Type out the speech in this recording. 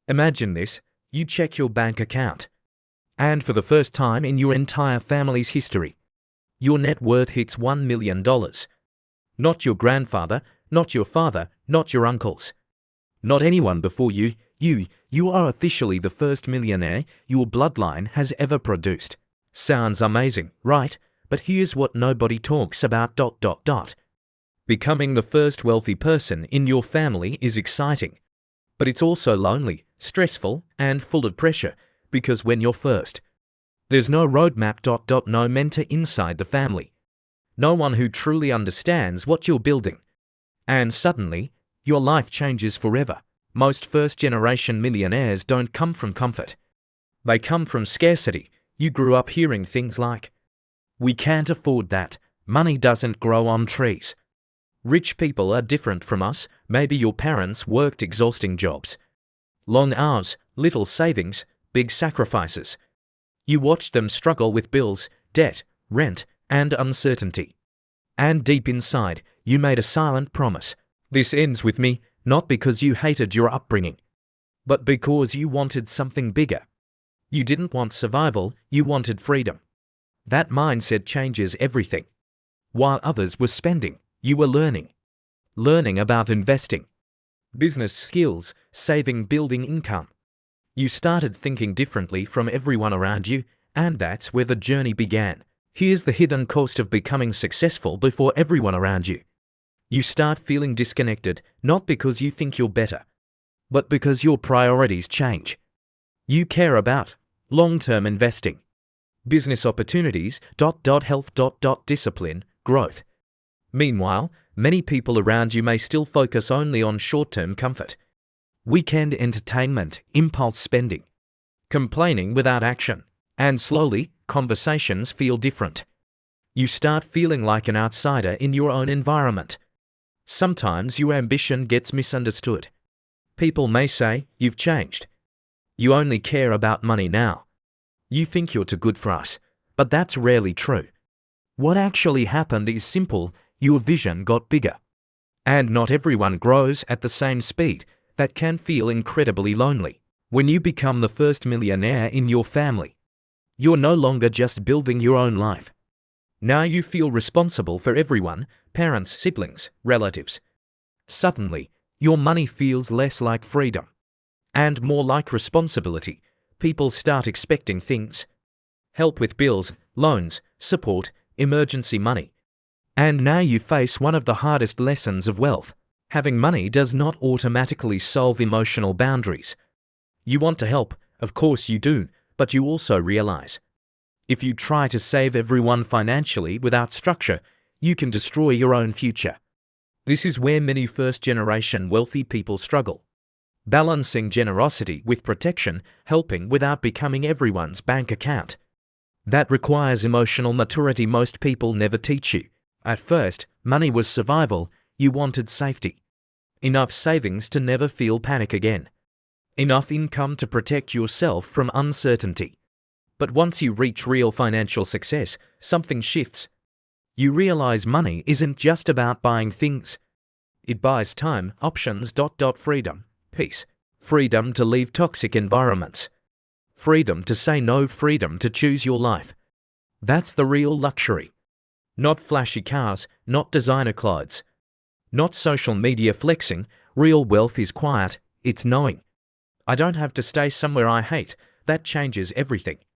Imagine this, you check your bank account. And for the first time in your entire family's history, your net worth hits $1 million. Not your grandfather, not your father, not your uncles. Not anyone before you. You are officially the first millionaire your bloodline has ever produced. Sounds amazing, right? But here's what nobody talks about. Becoming the first wealthy person in your family is exciting. But it's also lonely, stressful, and full of pressure, because when you're first, there's no roadmap. No mentor inside the family. No one who truly understands what you're building. And suddenly, your life changes forever. Most first-generation millionaires don't come from comfort. They come from scarcity. You grew up hearing things like, "We can't afford that. Money doesn't grow on trees. Rich people are different from us." Maybe your parents worked exhausting jobs. Long hours, little savings, big sacrifices. You watched them struggle with bills, debt, rent, and uncertainty. And deep inside, you made a silent promise. This ends with me, not because you hated your upbringing, but because you wanted something bigger. You didn't want survival, you wanted freedom. That mindset changes everything. While others were spending, you were learning. Learning about investing, business skills, saving, building income. You started thinking differently from everyone around you, and that's where the journey began. Here's the hidden cost of becoming successful before everyone around you. You start feeling disconnected, not because you think you're better, but because your priorities change. You care about long-term investing, business opportunities, health, discipline, growth. Meanwhile, many people around you may still focus only on short-term comfort, weekend entertainment, impulse spending, complaining without action, and slowly, conversations feel different. You start feeling like an outsider in your own environment. Sometimes your ambition gets misunderstood. People may say, "You've changed. You only care about money now. You think you're too good for us." But that's rarely true. What actually happened is simple: your vision got bigger. And not everyone grows at the same speed. That can feel incredibly lonely. When you become the first millionaire in your family, you're no longer just building your own life. Now you feel responsible for everyone: parents, siblings, relatives. Suddenly, your money feels less like freedom and more like responsibility. People start expecting things: help with bills, loans, support, emergency money. And now you face one of the hardest lessons of wealth. Having money does not automatically solve emotional boundaries. You want to help, of course you do, but you also realize, if you try to save everyone financially without structure, you can destroy your own future. This is where many first-generation wealthy people struggle. Balancing generosity with protection, helping without becoming everyone's bank account. That requires emotional maturity most people never teach you. At first, money was survival. You wanted safety. Enough savings to never feel panic again. Enough income to protect yourself from uncertainty. But once you reach real financial success, something shifts. You realize money isn't just about buying things. It buys time, options, freedom, peace, freedom to leave toxic environments, freedom to say no, freedom to choose your life. That's the real luxury. Not flashy cars, not designer clothes, not social media flexing. Real wealth is quiet. It's knowing, I don't have to stay somewhere I hate. That changes everything.